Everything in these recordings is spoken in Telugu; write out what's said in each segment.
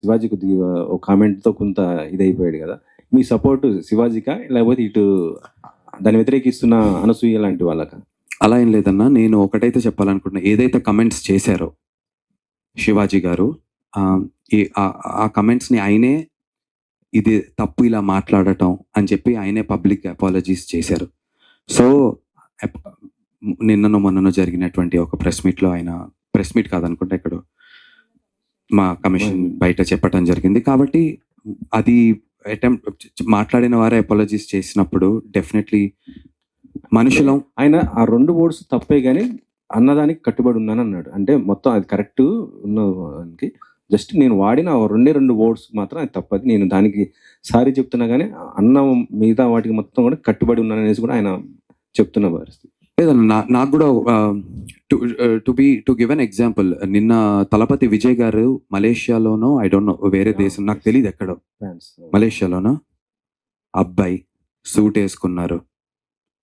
శివాజీ కొద్దిగా ఒక కామెంట్‌తో కొంత ఇదైపోయాడు గదా! మీ సపోర్ట్ శివాజీకా? లేకపోతే ఇటు దాన్ని వ్యతిరేకిస్తున్న అనసూయ లాంటి వాళ్ళకా? అలా ఏం లేదన్నా. నేను ఒకటైతే చెప్పాలనుకుంటున్నా. ఏదైతే కమెంట్స్ చేశారో శివాజీ గారు ఆహ్, ఆ కమెంట్స్‌ని ఆయనే ఇది తప్పు ఇలా మాట్లాడటం అని చెప్పి ఆయనే పబ్లిక్ అపాలజీస్ చేశారు. సో, ఎప్ నిన్ననో, మొన్ననో జరిగినటువంటి ఒక ప్రెస్ మీట్‌లో ఆయన ప్రెస్ మీట్ కాదనుకుంటా ఎక్కడో మా కమిషన్ బయట చెప్పటం జరిగింది. కాబట్టి అది మాట్లాడిన వారే అపాలజీస్ చేసినప్పుడు డెఫినెట్‌లీ మనుషులం. ఆయన ఆ 2 వర్డ్స్ తప్పే గాని అన్నదానికి కట్టుబడి ఉన్నానన్నాడు. అంటే మొత్తం అది కరెక్ట్ ఉన్నదానికి జస్ట్ నేను వాడిన 2 వర్డ్స్ మాత్రం అది తప్పది. నేను దానికి సారీ చెప్తున్నా గానీ అన్న మిగతా వాటికి మొత్తం కూడా కట్టుబడి ఉన్నాననేసి కూడా ఆయన చెప్తున్న పరిస్థితి. లేదన్నా నాకు గూడా టు గివ్ ఎన్ ఎగ్జాంపుల్ నిన్న తలపతి విజయ్ గారు మలేషియాలోనో ఐ డోంట్ నో వేరే దేశం నాకు తెలీదు ఎక్కడో. మలేషియాలోనో అబ్బాయి సూట్ యేసుకున్నారు.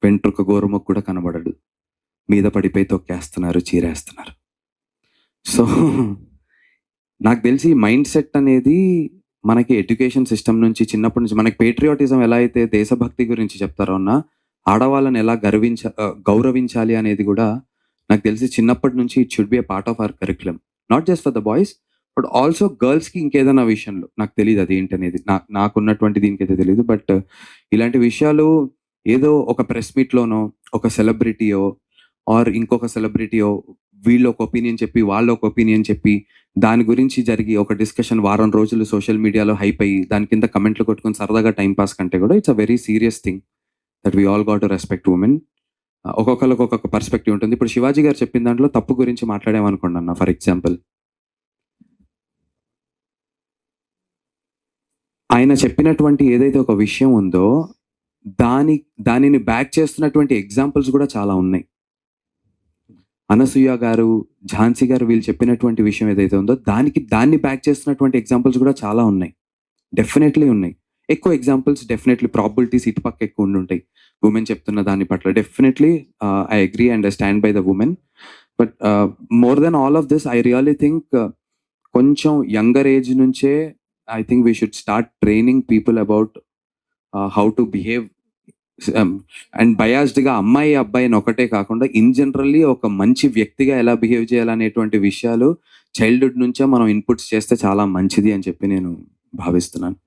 వెంట్రుక గోరుముక్క కూడా కనబడడు. మీద పడిపోయి తొక్కేస్తున్నారు, చీరేస్తున్నారు. సో, నాకు తెలిసి మైండ్ సెట్ అనేది మనకి ఎడ్యుకేషన్ సిస్టమ్ నుంచి చిన్నప్పటి నుంచి మనకి పేట్రియాటిజం ఎలా అయితే దేశభక్తి గురించి చెప్తారో ఆడవాళ్ళని ఎలా గౌరవించాలి అనేది కూడా నాకు తెలిసి చిన్నప్పటి నుంచి it should be a part of our curriculum. Not just for the boys but also గర్ల్స్‌కి ఇంకేదైనా విషయంలో నాకు తెలీదు అదేంటనేది. నాకున్నటువంటి దీనికైతే తెలీదు. బట్ ఇలాంటి విషయాలు ఏదో ఒక ప్రెస్ మీట్‌లోనో, ఒక సెలబ్రిటీయో ఆర్ ఇంకొక సెలబ్రిటీయో వీళ్ళు ఒక ఒపీనియన్ చెప్పి, వాళ్ళు ఒక ఒపీనియన్ చెప్పి, దాని గురించి జరిగి ఒక డిస్కషన్ వారం రోజులు సోషల్ మీడియాలో హైప్ అయ్యి, దాని కింద కమెంట్లు కొట్టుకొని సరదాగా టైమ్ పాస్ కంటే కూడా it's a very serious thing that we all got to respect women. ఒక్కొక్కళ్ళకి ఒక్కొక్క పర్స్పెక్టివ్ ఉంటుంది. ఇప్పుడు శివాజీ గారు చెప్పిన దాంట్లో తప్పు గురించి మాట్లాడామనుకోండి అన్న ఫర్ ఎగ్జాంపుల్. ఆయన చెప్పినటువంటి ఏదైతే ఒక విషయం ఉందో దానిని బ్యాక్ చేస్తున్నటువంటి ఎగ్జాంపుల్స్ కూడా చాలా ఉన్నాయి. అనసూయ గారు, ఝాన్సీ గారు వీళ్ళు చెప్పినటువంటి విషయం ఏదైతే ఉందో దాన్ని బ్యాక్ చేస్తున్నటువంటి ఎగ్జాంపుల్స్ కూడా చాలా ఉన్నాయి. డెఫినెట్‌లీ ఉన్నాయి. ఎక్కువ ఎగ్జాంపుల్స్ డెఫినెట్‌లీ ప్రాబబిలిటీస్ ఇటుపక్క ఎక్కువ ఉండుంటాయి. వుమెన్ చెప్తున్న దాని పట్ల definitely I agree and I stand by the women. But more than all of this I really think కొంచెం యంగర్ ఏజ్ నుంచే I think we should start training people about how to behave and బయాస్డ్‌గా అమ్మాయి, అబ్బాయిని ఒకటే కాకుండా ఇన్ జనరల్లీ ఒక మంచి వ్యక్తిగా ఎలా బిహేవ్ చేయాలనేటువంటి విషయాలు చైల్డ్‌హుడ్ నుంచే మనం ఇన్‌పుట్స్ చేస్తే చాలా మంచిది అని చెప్పి నేను భావిస్తున్నాను.